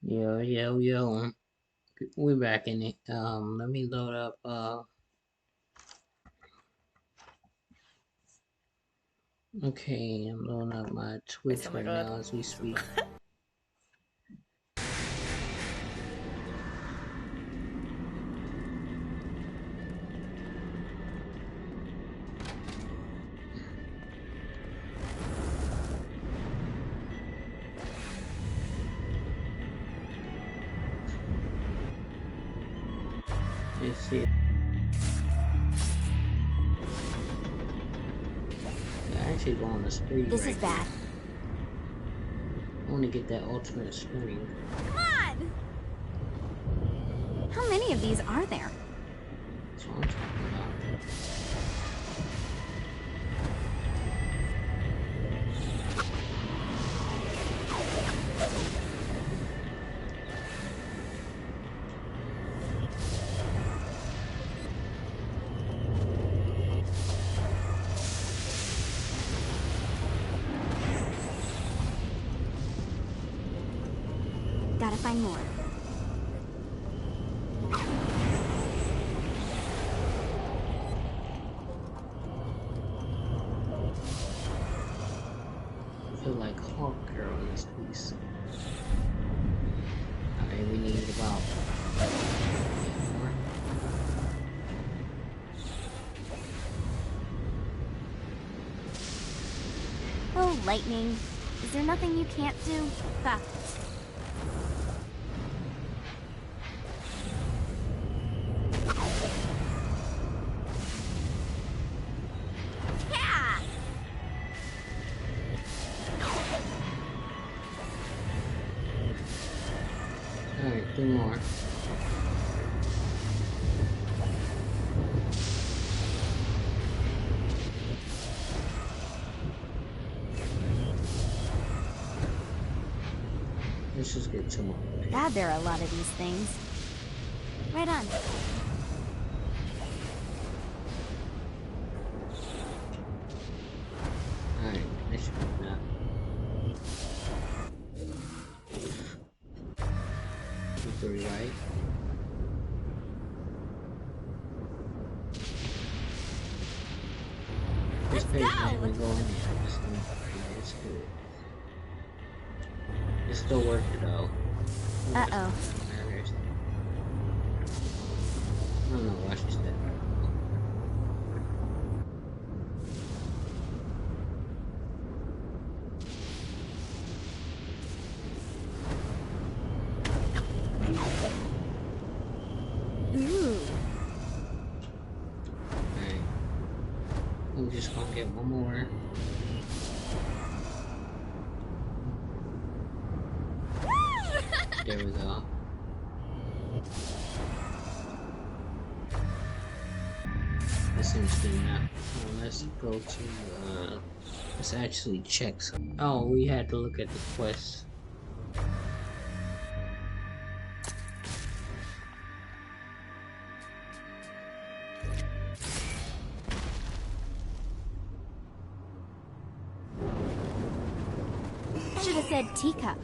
Yo, yo, yo. We're back in it. Let me load up, okay, I'm loading up my Twitch Oh my right God. now as we speak. Let's see. I actually go on the spree This right is bad. I want to get that ultimate spring. Come on! How many of these are there? That's what I'm talking about. Gotta find more. I feel like Hawk Girl in this piece. Alright, we need about 8 more. Oh, lightning. Is there nothing you can't do? Got this. Yeah! Alright, 3 more. Let's just get 2 more. God, there are a lot of these things. Right on. Alright, that should be enough. 3, right? This page might even go in there. It's good. It's still worth it though. Uh-oh. I don't know why she said that. Ooh. Alright. I'm just gonna get 1 more. There we go. This seems good enough. Let's go to, let's actually check some. Oh, we had to look at the quest. Should have said teacup.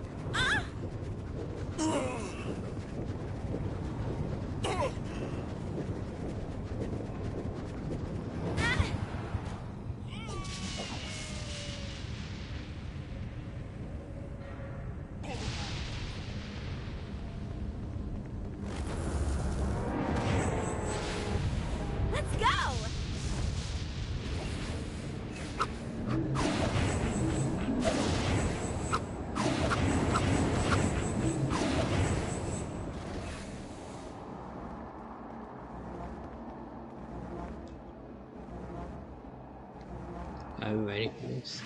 Let's go! Are we ready for this?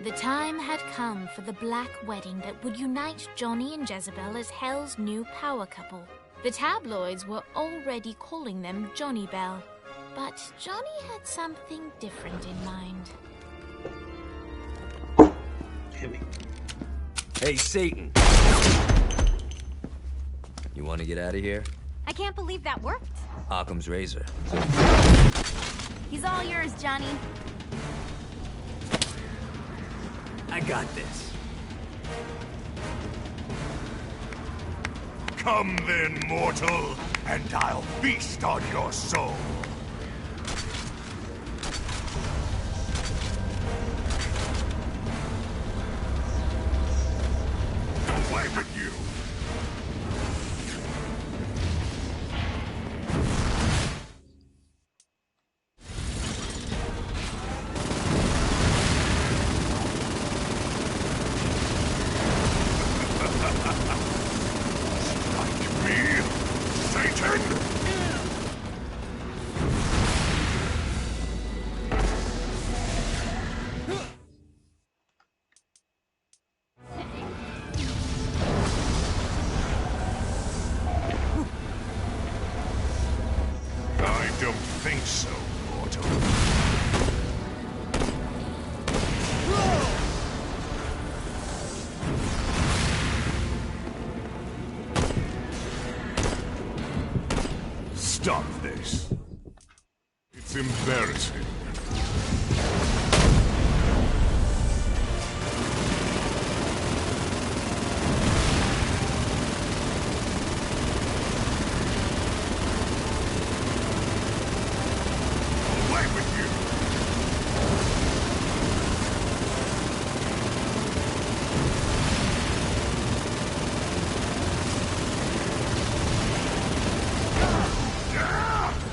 The time had come for the black wedding that would unite Johnny and Jezebel as Hell's new power couple. The tabloids were already calling them Johnny Bell, but Johnny had something different in mind. Hit me. Hey, Satan! You want to get out of here? I can't believe that worked. Occam's razor. He's all yours, Johnny. I got this. Come then, mortal, and I'll feast on your soul. Away with you! Think so, mortal. Stop this. It's embarrassing.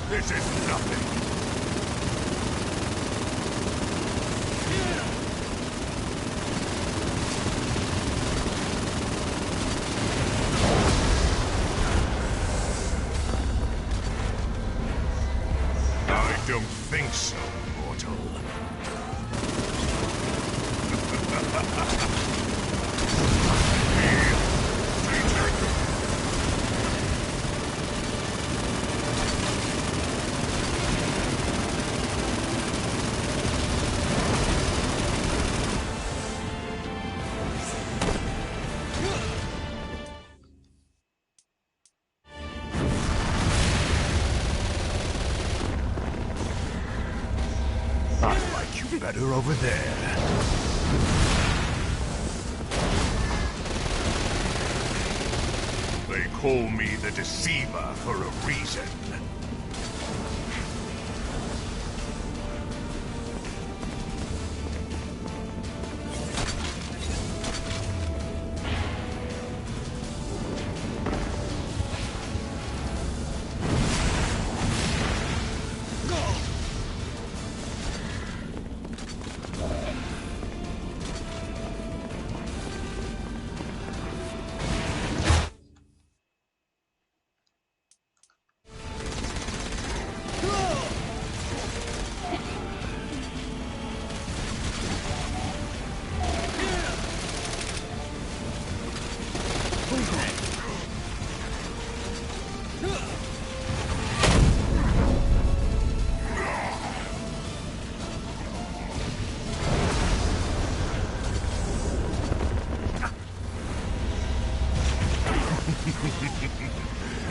This is nothing. I don't think so, mortal. Better over there. They call me the Deceiver for a reason.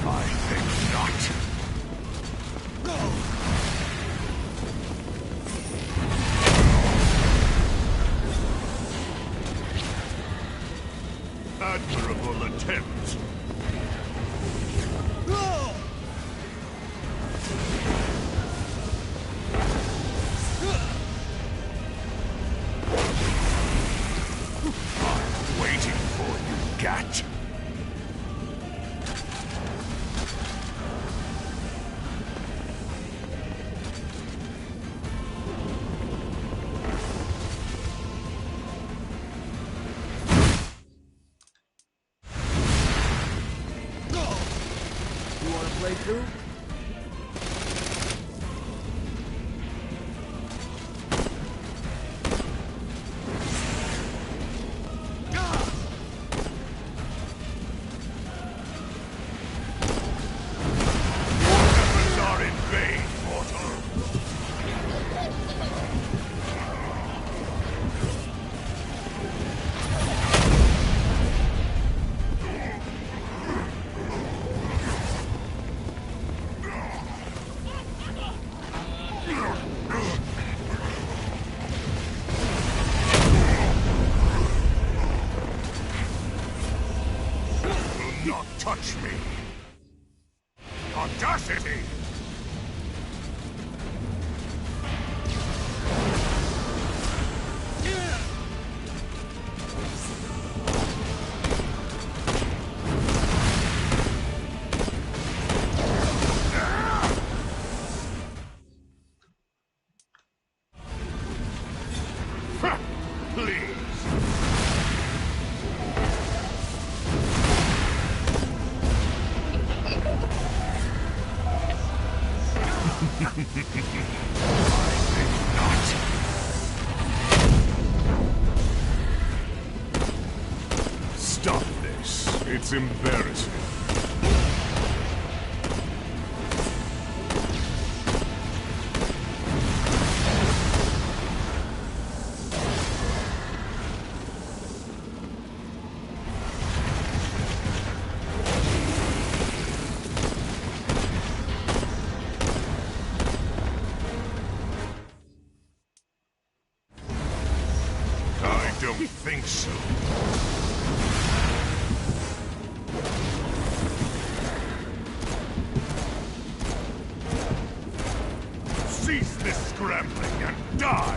I think not. Admirable attempt. I'm waiting for you, GAT. Play through? Efforts are in vain, mortal. touch me! Audacity! Stop this. It's embarrassing. I don't think so. Cease this scrambling and die!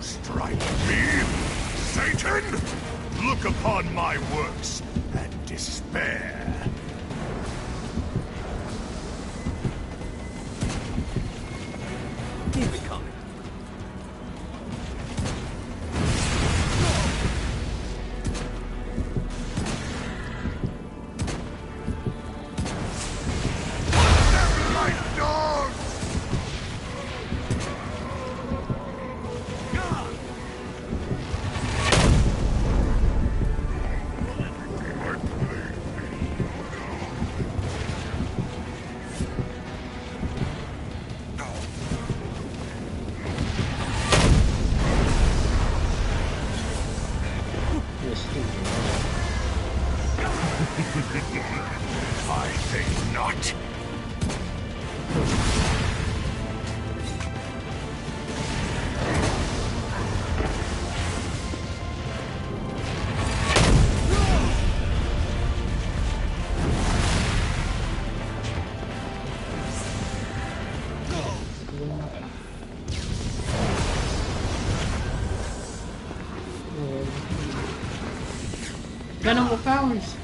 Strike me, Satan! Look upon my works and despair. Keep it coming. My dogs! I think not. Animal powers.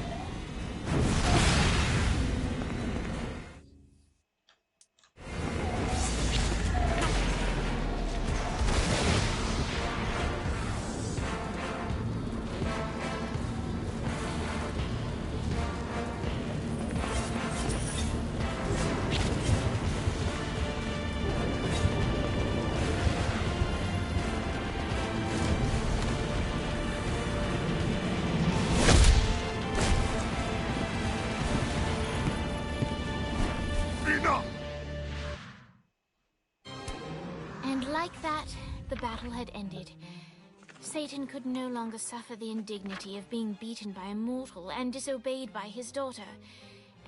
And like that, the battle had ended. Satan could no longer suffer the indignity of being beaten by a mortal and disobeyed by his daughter,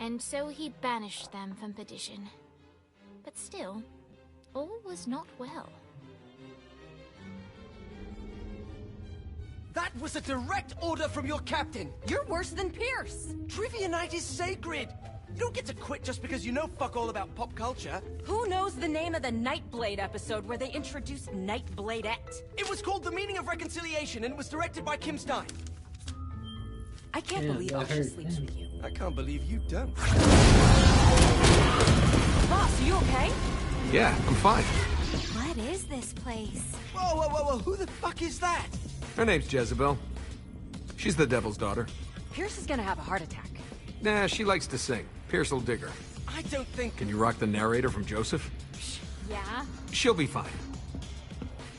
and so he banished them from perdition. But still, all was not well. That was a direct order from your captain! You're worse than Pierce! Trivia night is sacred! You don't get to quit just because you know fuck all about pop culture. Who knows the name of the Nightblade episode where they introduced Nightbladette? It was called The Meaning of Reconciliation, and it was directed by Kim Stein. I can't Yeah, believe I Osha heard sleeps that. with you. I can't believe you don't. Boss, are you okay? Yeah, I'm fine. What is this place? Whoa, whoa, whoa, whoa, who the fuck is that? Her name's Jezebel. She's the devil's daughter. Pierce is gonna have a heart attack. Nah, she likes to sing. Pierce will dig her. I don't think... Can you rock the narrator from Joseph? Yeah? She'll be fine.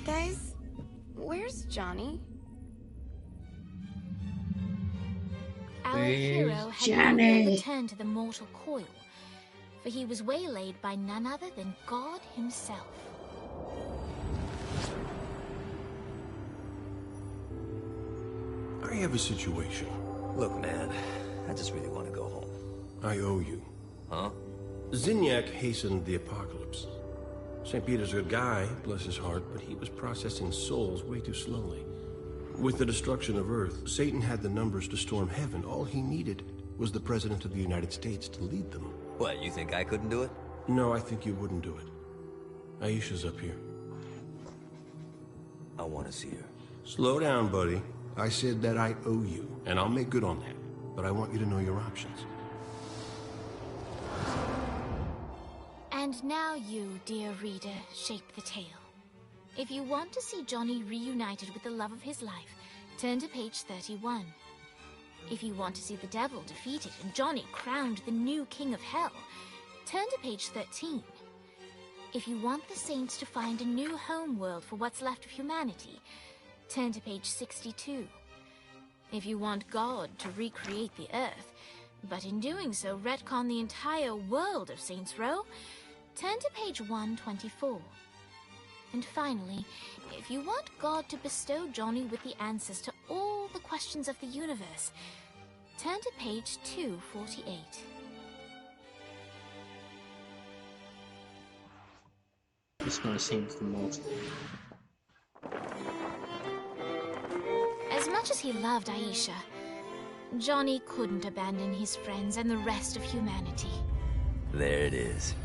Guys, where's Johnny? Our Where's hero had not Johnny? yet returned to the mortal coil, for he was waylaid by none other than God himself. I have a situation. Look, man, I just really want to go home. I owe you. Huh? Zinyak hastened the apocalypse. St. Peter's a good guy, bless his heart, but he was processing souls way too slowly. With the destruction of Earth, Satan had the numbers to storm heaven. All he needed was the President of the United States to lead them. What, you think I couldn't do it? No, I think you wouldn't do it. Aisha's up here. I want to see her. Slow down, buddy. I said that I owe you, and I'll make good on that. But I want you to know your options. And now you, dear reader, shape the tale. If you want to see Johnny reunited with the love of his life, turn to page 31. If you want to see the devil defeated and Johnny crowned the new king of hell, turn to page 13. If you want the saints to find a new home world for what's left of humanity, turn to page 62. If you want God to recreate the Earth, but in doing so retcon the entire world of Saints Row, turn to page 124. And finally, if you want God to bestow Johnny with the answers to all the questions of the universe, turn to page 248. This one seems the most. As much as he loved Aisha, Johnny couldn't abandon his friends and the rest of humanity. There it is.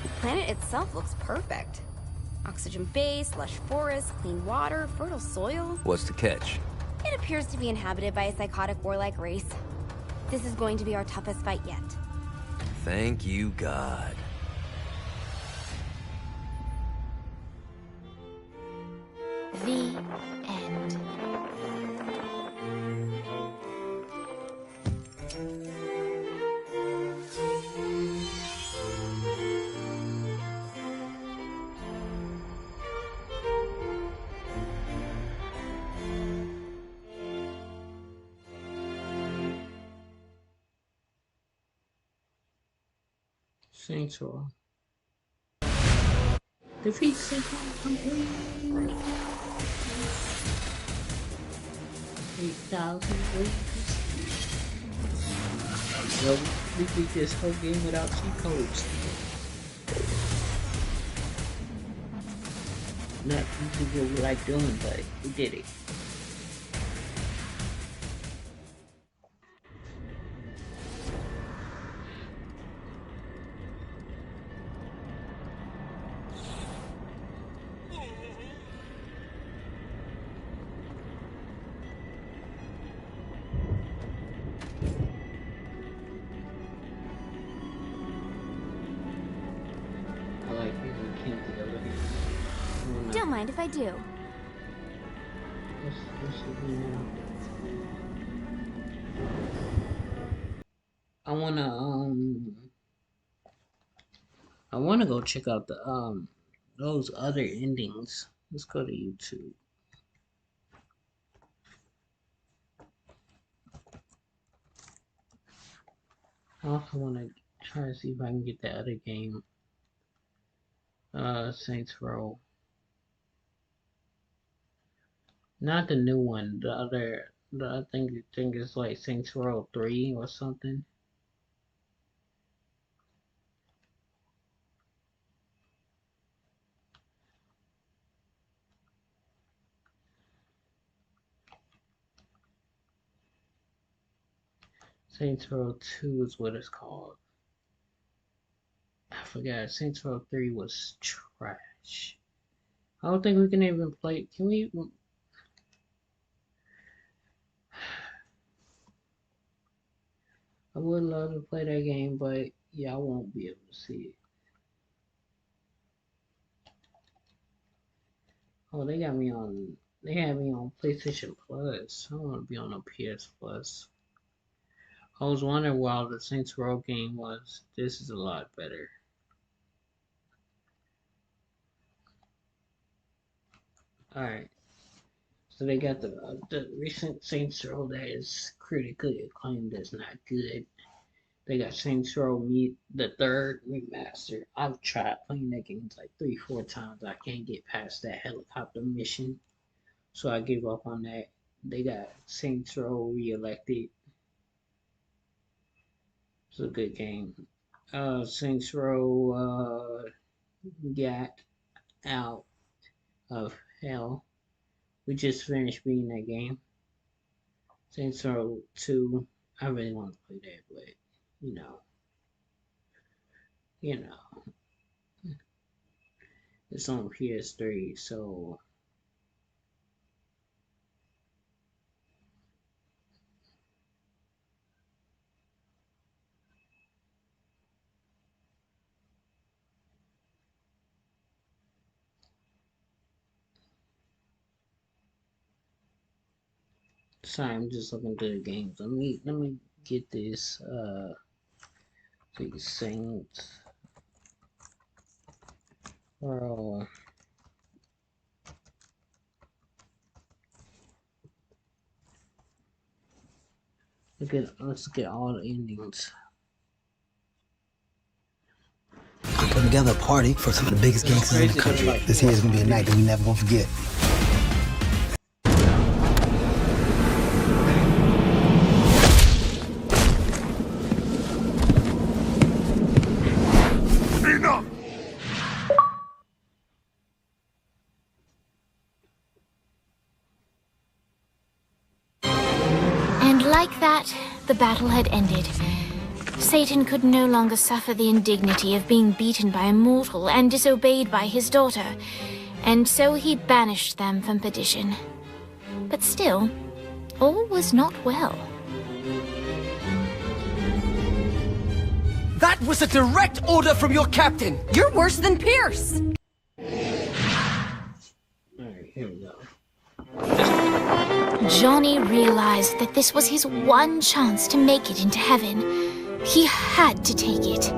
The planet itself looks perfect. Oxygen base, lush forests, clean water, fertile soil. What's the catch? It appears to be inhabited by a psychotic warlike race. This is going to be our toughest fight yet. Thank you, God. The end. Saints Row. Defeat Saints Row complete. 8,000 wins. Well, we beat this whole game without cheat codes. Not usually what we like doing, but we did it. Don't mind if I do. I wanna go check out the those other endings. Let's go to YouTube. I also wanna try to see if I can get the other game. Saints Row. Not the new one, the other, I think it's like Saints Row 3 or something. Saints Row 2 is what it's called. I forgot, Saints Row 3 was trash. I don't think we can even play, can we even... I would love to play that game, but yeah, I won't be able to see it. Oh, they had me on PlayStation Plus. I want to be on a PS Plus. I was wondering why the Saints Row game was. This is a lot better. Alright. So they got the recent Saints Row that is critically acclaimed as not good. They got Saints Row the third remaster. I've tried playing that game like 3-4 times. I can't get past that helicopter mission, so I give up on that. They got Saints Row Reelected. It's a good game. Saints Row GAT out of hell. We just finished beating that game. Saints Row 2. I really want to play that, but you know, it's on PS3, so sorry, I'm just looking through the games. Let me get this the Saints Row. Let's get all the endings. I'm putting together a party for some of the biggest gangsters in the country. This here is gonna be a night that we never gonna forget. Enough! And like that, the battle had ended. Satan could no longer suffer the indignity of being beaten by a mortal and disobeyed by his daughter, and so he banished them from perdition. But still, all was not well. That was a direct order from your captain! You're worse than Pierce! Alright, here we go. Johnny realized that this was his one chance to make it into heaven. He had to take it.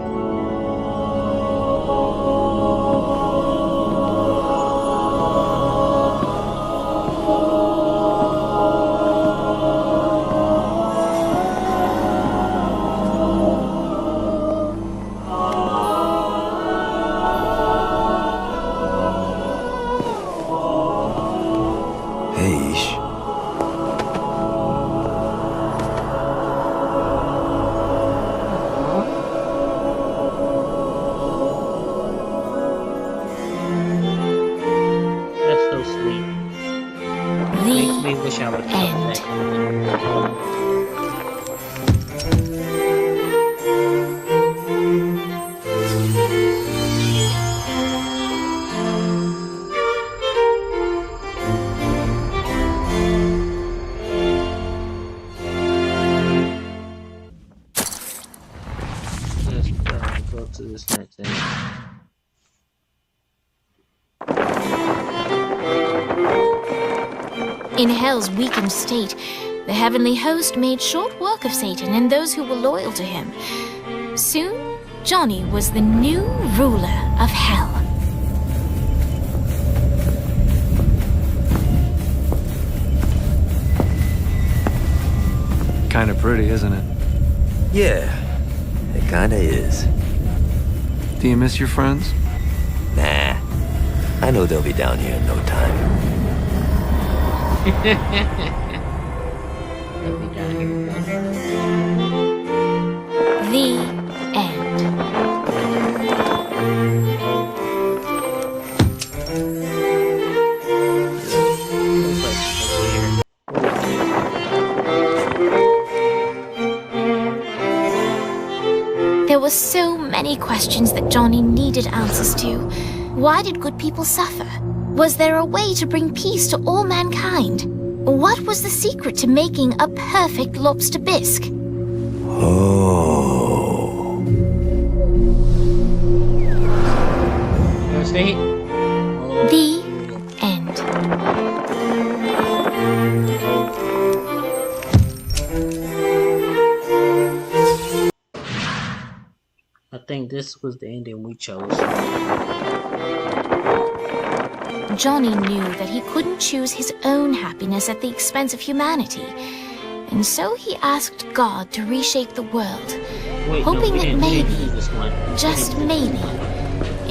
To this next thing. In Hell's weakened state, the heavenly host made short work of Satan and those who were loyal to him. Soon, Johnny was the new ruler of Hell. Kinda pretty, isn't it? Yeah, it kinda is. Do you miss your friends? Nah. I know they'll be down here in no time. They'll be down here. The end. There were so many questions that Johnny needed answers to. Why did good people suffer? Was there a way to bring peace to all mankind? What was the secret to making a perfect lobster bisque? Oh. State? The end. I think this was the ending we chose. Johnny knew that he couldn't choose his own happiness at the expense of humanity, and so he asked God to reshape the world, hoping that maybe, just maybe,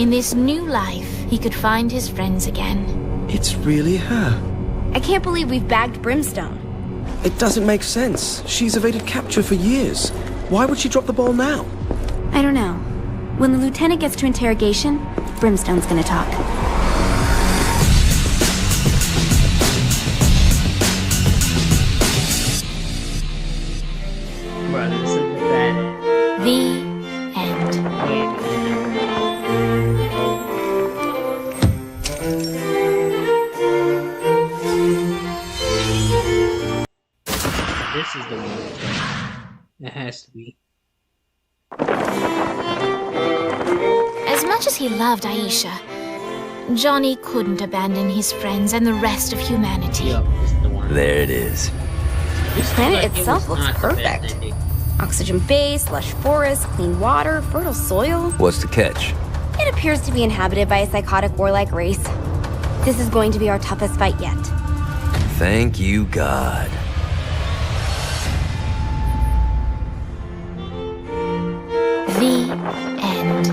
in this new life, he could find his friends again. It's really her. I can't believe we've bagged Brimstone. It doesn't make sense. She's evaded capture for years. Why would she drop the ball now? I don't know. When the lieutenant gets to interrogation, Brimstone's gonna talk. Bro, this is the bad. The end. This is the one. It has to be. As much as he loved Aisha, Johnny couldn't abandon his friends and the rest of humanity. Yup, this is the one. There it is. The planet itself looks perfect. Oxygen base, lush forests, clean water, fertile soil. What's the catch? It appears to be inhabited by a psychotic warlike race. This is going to be our toughest fight yet. Thank you, God. The end.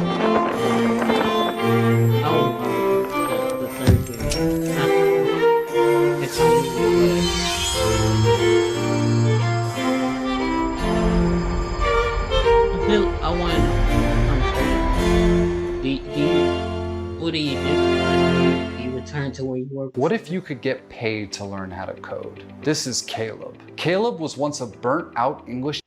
Oh, the third game. It's only I want what do you do? Do you return to where you were before? What if you could get paid to learn how to code? This is Caleb. Caleb was once a burnt-out English.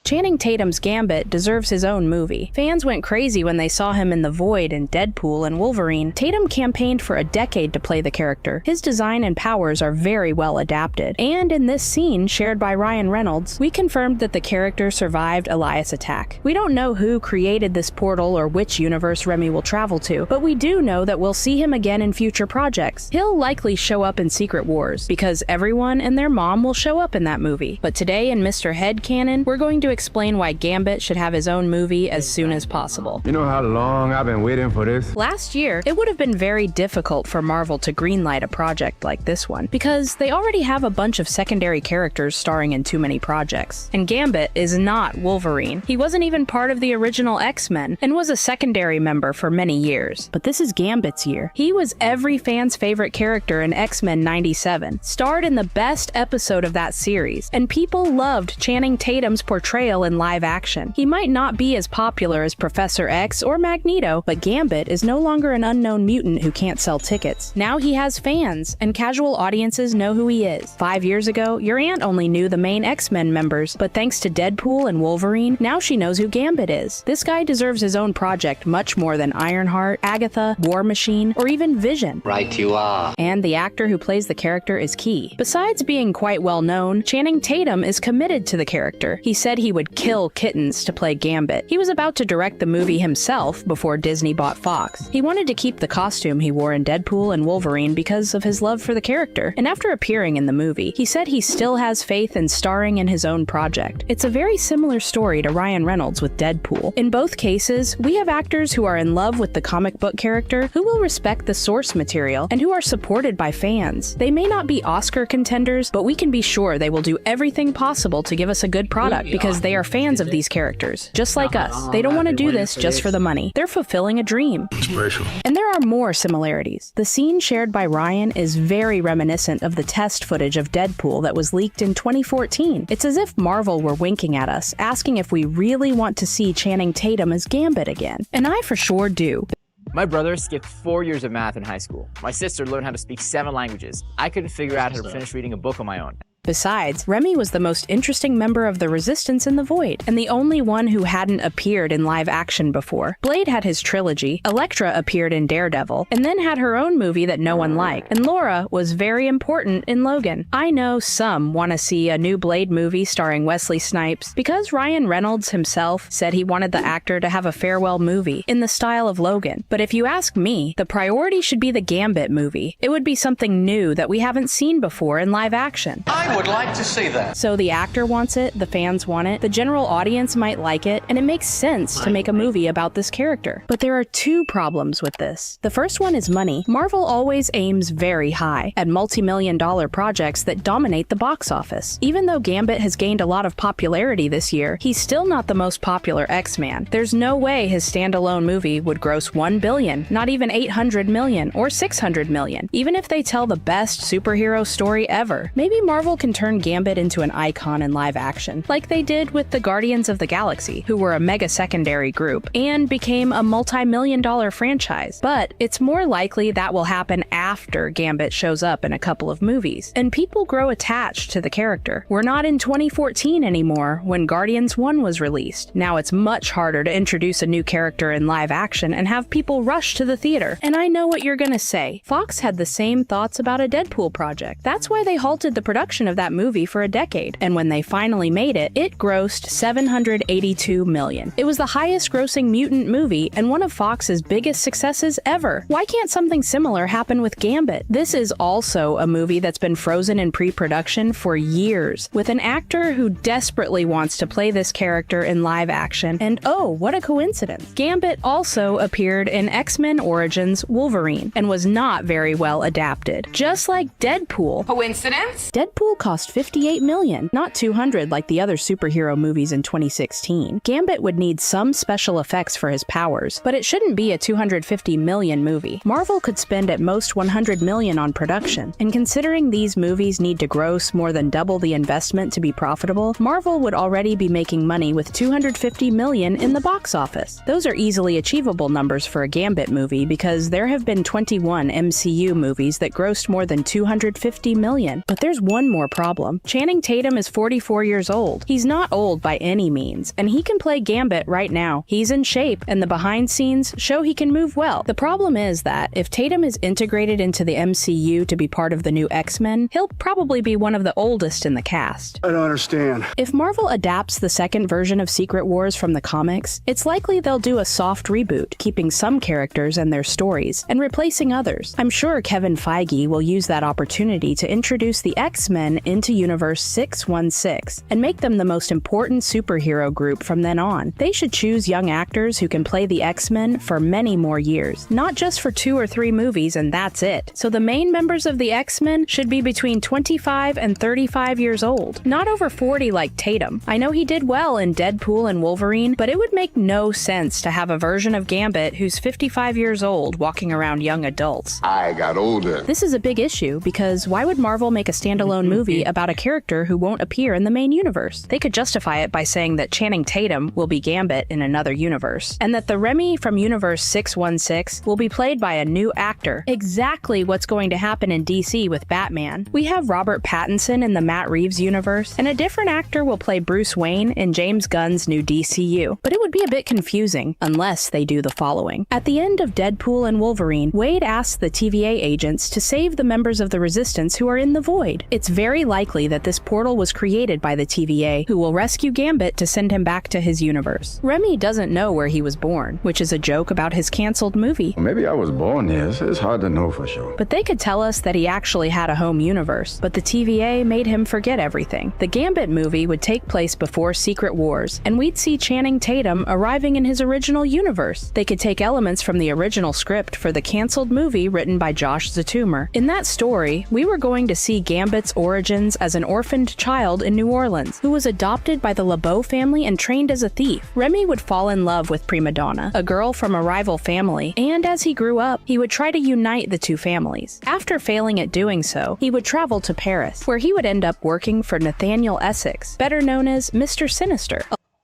Channing Tatum's Gambit deserves his own movie. Fans went crazy when they saw him in The Void and Deadpool and Wolverine. Tatum campaigned for a decade to play the character. His design and powers are very well adapted. And in this scene, shared by Ryan Reynolds, we confirmed that the character survived Elias' attack. We don't know who created this portal or which universe Remy will travel to, but we do know that we'll see him again in future projects. He'll likely show up in Secret Wars, because everyone and their mom will show up in that movie. But today in Mr. Headcanon, we're going to explain why Gambit should have his own movie as soon as possible. You know how long I've been waiting for this? Last year, it would have been very difficult for Marvel to greenlight a project like this one, because they already have a bunch of secondary characters starring in too many projects. And Gambit is not Wolverine. He wasn't even part of the original X-Men, and was a secondary member for many years. But this is Gambit's year. He was every fan's favorite character in X-Men 97, starred in the best episode of that series, and people loved Channing Tatum's portrayal in live action. He might not be as popular as Professor X or Magneto, but Gambit is no longer an unknown mutant who can't sell tickets. Now he has fans, and casual audiences know who he is. 5 years ago, your aunt only knew the main X-Men members, but thanks to Deadpool and Wolverine, now she knows who Gambit is. This guy deserves his own project much more than Ironheart, Agatha, War Machine, or even Vision. Right you are. And the actor who plays the character is key. Besides being quite well known, Channing Tatum is committed to the character. He said he would kill kittens to play Gambit. He was about to direct the movie himself before Disney bought Fox. He wanted to keep the costume he wore in Deadpool and Wolverine because of his love for the character, and after appearing in the movie, he said he still has faith in starring in his own project. It's a very similar story to Ryan Reynolds with Deadpool. In both cases, we have actors who are in love with the comic book character, who will respect the source material, and who are supported by fans. They may not be Oscar contenders, but we can be sure they will do everything possible to give us a good product because they are fans of these characters. Just like us, they don't want to do this just for the money. They're fulfilling a dream. Inspirational. And there are more similarities. The scene shared by Ryan is very reminiscent of the test footage of Deadpool that was leaked in 2014. It's as if Marvel were winking at us, asking if we really want to see Channing Tatum as Gambit again. And I for sure do. My brother skipped 4 years of math in high school. My sister learned how to speak 7 languages. I couldn't figure out how to finish reading a book on my own. Besides, Remy was the most interesting member of the Resistance in The Void, and the only one who hadn't appeared in live action before. Blade had his trilogy, Elektra appeared in Daredevil, and then had her own movie that no one liked, and Laura was very important in Logan. I know some want to see a new Blade movie starring Wesley Snipes, because Ryan Reynolds himself said he wanted the actor to have a farewell movie in the style of Logan. But if you ask me, the priority should be the Gambit movie. It would be something new that we haven't seen before in live action. would like to see that. So the actor wants it, the fans want it, the general audience might like it, and it makes sense to make a movie about this character. But there are two problems with this. The first one is money. Marvel always aims very high at multi-million-dollar projects that dominate the box office. Even though Gambit has gained a lot of popularity this year, he's still not the most popular X-Man. There's no way his standalone movie would gross $1 billion, not even $800 million or $600 million, even if they tell the best superhero story ever. Maybe Marvel can turn Gambit into an icon in live action, like they did with the Guardians of the Galaxy, who were a mega secondary group, and became a multi-million-dollar franchise. But it's more likely that will happen after Gambit shows up in a couple of movies, and people grow attached to the character. We're not in 2014 anymore, when Guardians 1 was released. Now it's much harder to introduce a new character in live action and have people rush to the theater. And I know what you're gonna say. Fox had the same thoughts about a Deadpool project. That's why they halted the production of that movie for a decade. And when they finally made it, it grossed $782 million. It was the highest grossing mutant movie and one of Fox's biggest successes ever. Why can't something similar happen with Gambit? This is also a movie that's been frozen in pre-production for years, with an actor who desperately wants to play this character in live action, and oh, what a coincidence. Gambit also appeared in X-Men Origins Wolverine, and was not very well adapted. Just like Deadpool. Coincidence? Deadpool cost $58 million, not $200 like the other superhero movies in 2016. Gambit would need some special effects for his powers, but it shouldn't be a $250 million movie. Marvel could spend at most $100 million on production, and considering these movies need to gross more than double the investment to be profitable, Marvel would already be making money with $250 million in the box office. Those are easily achievable numbers for a Gambit movie because there have been 21 MCU movies that grossed more than $250 million. But there's one more problem. Channing Tatum is 44 years old. He's not old by any means, and he can play Gambit right now. He's in shape, and the behind scenes show he can move well. The problem is that if Tatum is integrated into the MCU to be part of the new X-Men, he'll probably be one of the oldest in the cast. I don't understand. If Marvel adapts the second version of Secret Wars from the comics, it's likely they'll do a soft reboot, keeping some characters and their stories, and replacing others. I'm sure Kevin Feige will use that opportunity to introduce the X-Men into Universe 616, and make them the most important superhero group from then on. They should choose young actors who can play the X-Men for many more years, not just for 2 or 3 movies and that's it. So the main members of the X-Men should be between 25 and 35 years old, not over 40 like Tatum. I know he did well in Deadpool and Wolverine, but it would make no sense to have a version of Gambit who's 55 years old walking around young adults. I got older. This is a big issue because why would Marvel make a standalone movie about a character who won't appear in the main universe? They could justify it by saying that Channing Tatum will be Gambit in another universe, and that the Remy from Universe 616 will be played by a new actor. Exactly what's going to happen in DC with Batman. We have Robert Pattinson in the Matt Reeves universe, and a different actor will play Bruce Wayne in James Gunn's new DCU. But it would be a bit confusing unless they do the following. At the end of Deadpool and Wolverine, Wade asks the TVA agents to save the members of the Resistance who are in the Void. It's very likely that this portal was created by the TVA, who will rescue Gambit to send him back to his universe. Remy doesn't know where he was born, which is a joke about his canceled movie. Maybe I was born here. It's hard to know for sure. But they could tell us that he actually had a home universe, but the TVA made him forget everything. The Gambit movie would take place before Secret Wars, and we'd see Channing Tatum arriving in his original universe. They could take elements from the original script for the canceled movie written by Josh Zatumer. In that story, we were going to see Gambit's origins as an orphaned child in New Orleans, who was adopted by the LeBeau family and trained as a thief. Remy would fall in love with Prima Donna, a girl from a rival family, and as he grew up, he would try to unite the two families. After failing at doing so, he would travel to Paris, where he would end up working for Nathaniel Essex, better known as Mr. Sinister.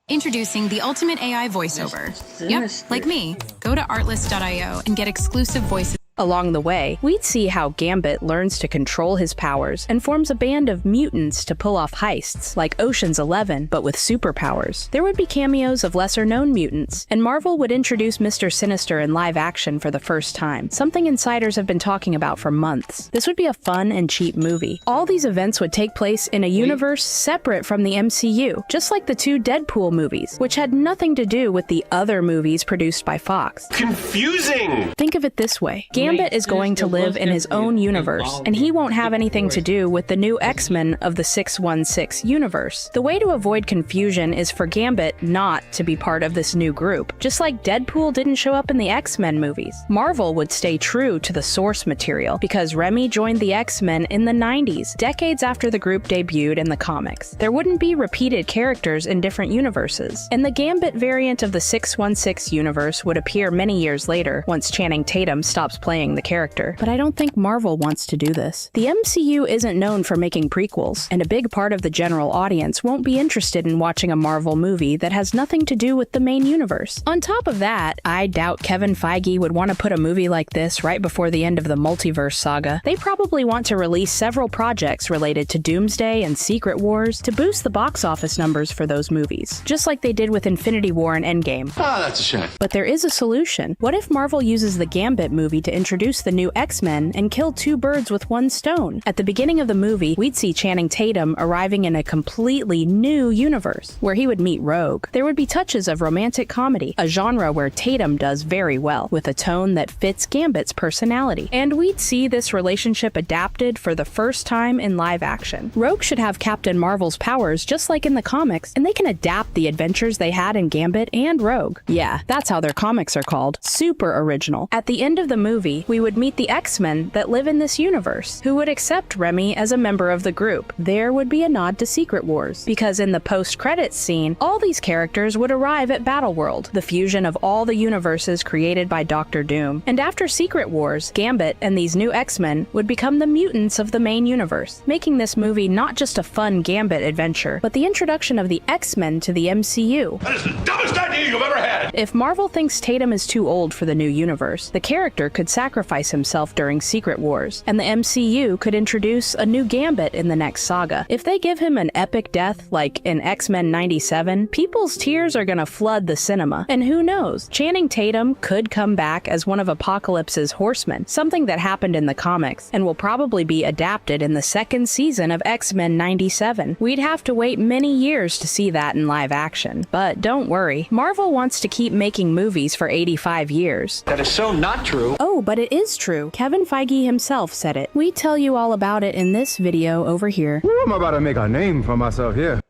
Introducing the ultimate AI voiceover. Yep, like me. Go to artlist.io and get exclusive voices. Along the way, we'd see how Gambit learns to control his powers and forms a band of mutants to pull off heists, like Ocean's 11, but with superpowers. There would be cameos of lesser-known mutants, and Marvel would introduce Mr. Sinister in live action for the first time, something insiders have been talking about for months. This would be a fun and cheap movie. All these events would take place in a universe separate from the MCU, just like the 2 Deadpool movies, which had nothing to do with the other movies produced by Fox. Confusing! Think of it this way. Gambit Gambit is going to live in his own universe, and he won't have anything to do with the new X-Men of the 616 universe. The way to avoid confusion is for Gambit not to be part of this new group, just like Deadpool didn't show up in the X-Men movies. Marvel would stay true to the source material because Remy joined the X-Men in the 90s, decades after the group debuted in the comics. There wouldn't be repeated characters in different universes, and the Gambit variant of the 616 universe would appear many years later once Channing Tatum stops playing the character. But I don't think Marvel wants to do this. The MCU isn't known for making prequels, and a big part of the general audience won't be interested in watching a Marvel movie that has nothing to do with the main universe. On top of that, I doubt Kevin Feige would want to put a movie like this right before the end of the multiverse saga. They probably want to release several projects related to Doomsday and Secret Wars to boost the box office numbers for those movies, just like they did with Infinity War and Endgame. Ah, that's a shame. But there is a solution. What if Marvel uses the Gambit movie to introduce the new X-Men and kill two birds with one stone? At the beginning of the movie, we'd see Channing Tatum arriving in a completely new universe, where he would meet Rogue. There would be touches of romantic comedy, a genre where Tatum does very well, with a tone that fits Gambit's personality. And we'd see this relationship adapted for the first time in live action. Rogue should have Captain Marvel's powers just like in the comics, and they can adapt the adventures they had in Gambit and Rogue. Yeah, that's how their comics are called. Super original. At the end of the movie, we would meet the X-Men that live in this universe, who would accept Remy as a member of the group. There would be a nod to Secret Wars, because in the post-credits scene, all these characters would arrive at Battleworld, the fusion of all the universes created by Doctor Doom. And after Secret Wars, Gambit and these new X-Men would become the mutants of the main universe, making this movie not just a fun Gambit adventure, but the introduction of the X-Men to the MCU. That is the dumbest idea you've ever had! If Marvel thinks Tatum is too old for the new universe, the character could sacrifice himself during Secret Wars, and the MCU could introduce a new Gambit in the next saga. If they give him an epic death like in X-Men 97, people's tears are gonna flood the cinema. And who knows, Channing Tatum could come back as one of Apocalypse's horsemen, something that happened in the comics, and will probably be adapted in the second season of X-Men 97. We'd have to wait many years to see that in live action. But don't worry, Marvel wants to keep making movies for 85 years. That is so not true. Oh, but it is true. Kevin Feige himself said it. We tell you all about it in this video over here. Ooh, I'm about to make a name for myself here.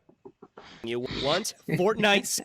You want Fortnite's